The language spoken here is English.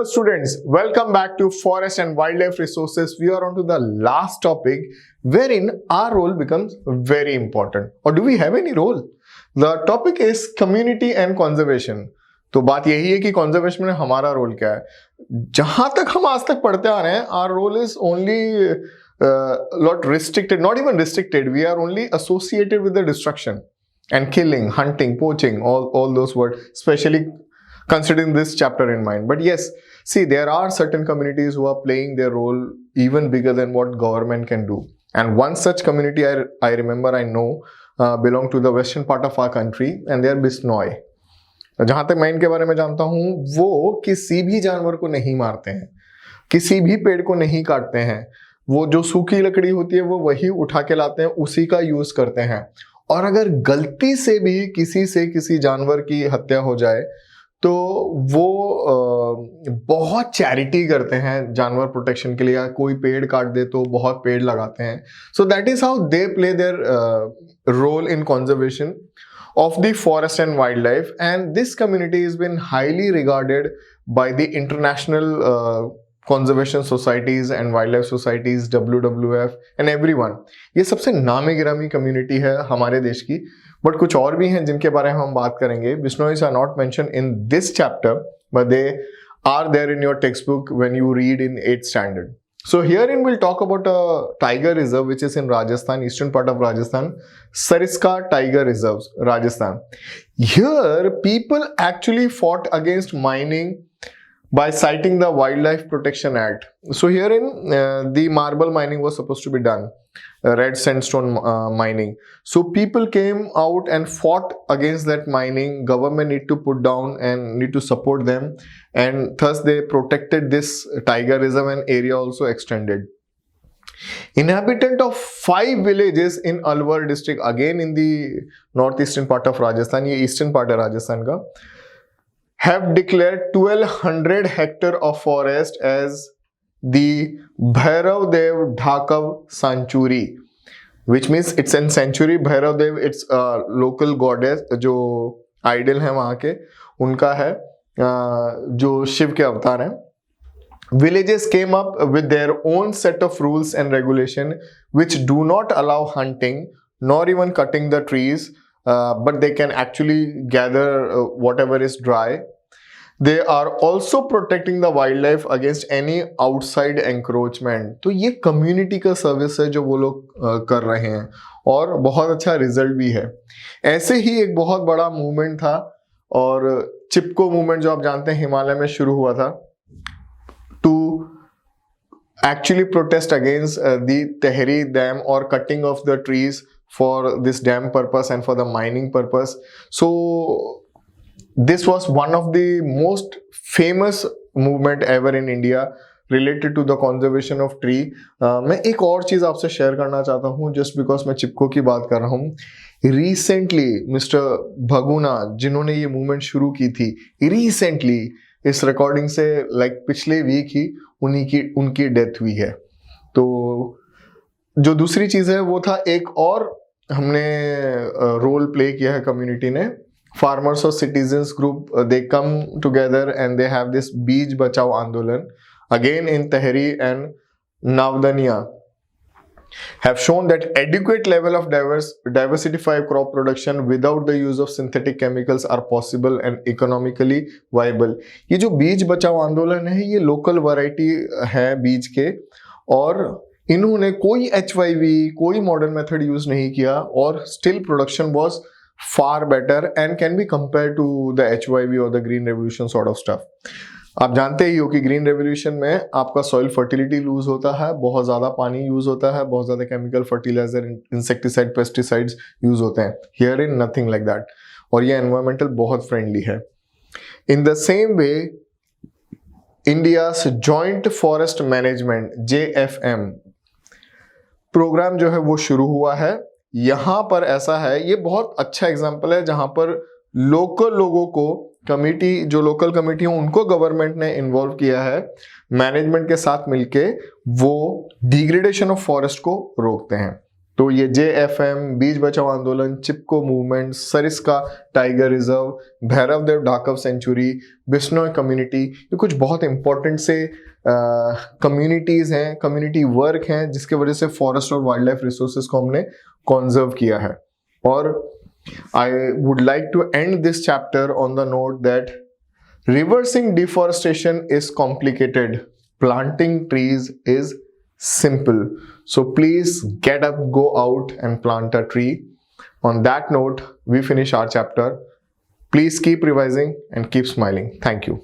students, welcome back to Forest and Wildlife Resources. We are on to the last topic wherein our role becomes very important. Or do we have any role? The topic is community and conservation. तो बात यही है कि conservation में हमारा role क्या है. जहां तक हम आज तक पढ़ते आ रहे हैं, our role is only not restricted, not even restricted. We are only associated with the destruction and killing, hunting, poaching, all those words, especially considering this chapter in mind. But yes, see, there are certain communities who are playing their role even bigger than what government can do. And one such community I remember, I know, belong to the western part of our country, and they are Bisnoy. जहां तक मैं इनके बारे में जानता हूं, वो किसी भी जानवर को नहीं मारते हैं, किसी भी पेड़ को नहीं काटते हैं. वो जो सूखी लकड़ी होती है वो वही उठा के लाते हैं, उसी का यूज करते हैं. और अगर गलती से भी किसी जानवर की हत्या हो जाए तो वो बहुत चैरिटी करते हैं जानवर प्रोटेक्शन के लिए. कोई पेड़ काट दे तो बहुत पेड़ लगाते हैं. So that is how they play their role in conservation of the forest and wildlife, and this community has been highly regarded by the international conservation societies and wildlife societies, WWF and everyone. ये सबसे नामी गिरामी community है हमारे देश की, but कुछ और भी हैं जिनके बारे में हम बात करेंगे. Bishnois are not mentioned in this chapter, but they are there in your textbook when you read in 8th standard. So herein we'll talk about a tiger reserve which is in Rajasthan, eastern part of Rajasthan, Sariska Tiger Reserves, Rajasthan. Here people actually fought against mining by citing the Wildlife Protection Act. So herein the marble mining was supposed to be done, red sandstone mining. So people came out and fought against that mining. Government need to put down and need to support them, and thus they protected this tiger reserve, and area also extended. Inhabitant of 5 villages in Alwar district, again in the northeastern part of Rajasthan, ये eastern part है राजस्थान का, have declared 1200 hectare of forest as the Bhairav Dev Dhakav Sanctuary, which means it's in sanctuary. Bhairav Dev, it's a local goddess जो idol है वहाँ के, उनका है, जो शिव के अवतार हैं. Villages came up with their own set of rules and regulation which do not allow hunting nor even cutting the trees, but they can actually gather whatever is dry. They are also protecting the wildlife against any outside encroachment. तो ये community का service है जो वो लोग कर रहे हैं, और बहुत अच्छा रिजल्ट भी है. ऐसे ही एक बहुत बड़ा मूवमेंट था, और चिपको मूवमेंट जो आप जानते हैं हिमालय में शुरू हुआ था, to actually protest against the Tehri Dam or cutting of the trees for this dam purpose and for the mining purpose. So this was one of the most famous movement ever in India related to the conservation of tree. मैं एक और चीज आपसे share करना चाहता हूँ, just because मैं चिपको की बात कर रहा हूँ. Recently मिस्टर भगुना जिन्होंने ये मूवमेंट शुरू की थी, recently इस रिकॉर्डिंग से पिछले वीक ही उनकी डेथ हुई है. तो जो दूसरी चीज है वो था, एक और हमने रोल प्ले किया है कम्युनिटी ने. फार्मर्स और citizens group, they come together and they have this Beej Bachao Andolan again in Tehri and Navdanya, have shown that adequate level of diversified crop production without the use of synthetic chemicals are possible and economically viable. ये जो बीज बचाओ आंदोलन है, ये local variety है बीज के, और इन्होंने कोई HYV, कोई मॉडर्न मेथड यूज नहीं किया, और still production was far better and can be compare to the HYV और the green revolution sort of stuff. आप जानते ही हो कि ग्रीन रेवोल्यूशन में आपका सॉइल फर्टिलिटी लूज होता है, बहुत ज़्यादा पानी यूज होता है, बहुत ज़्यादा chemical fertiliser, insecticide, pesticides use होते हैं. Here in nothing like that, और ये एनवायरमेंटल बहुत फ्रेंडली है. In the same way India's joint forest management JFM programme जो है वो शुरू हुआ है. यहाँ पर ऐसा है, ये बहुत अच्छा एग्जाम्पल है जहाँ पर लोकल लोगों को, कमिटी जो लोकल कमिटी है उनको गवर्नमेंट ने इन्वॉल्व किया है, मैनेजमेंट के साथ मिलके वो डिग्रेडेशन ऑफ फॉरेस्ट को रोकते हैं. तो ये JFM, Beej Bachao Andolan, Chipko movement, Sariska tiger reserve, Bhairav Dev Dakav sanctuary, Bishnoi community, ये कुछ बहुत इंपॉर्टेंट से कम्युनिटीज हैं, कम्युनिटी वर्क हैं जिसके वजह से फॉरेस्ट और वाइल्ड लाइफ रिसोर्सेज को हमने कॉन्जर्व किया है. और I would like to end this chapter on the note that reversing deforestation is complicated. Planting trees is simple. So please get up, go out and plant a tree. On that note, we finish our chapter. Please keep revising and keep smiling. Thank you.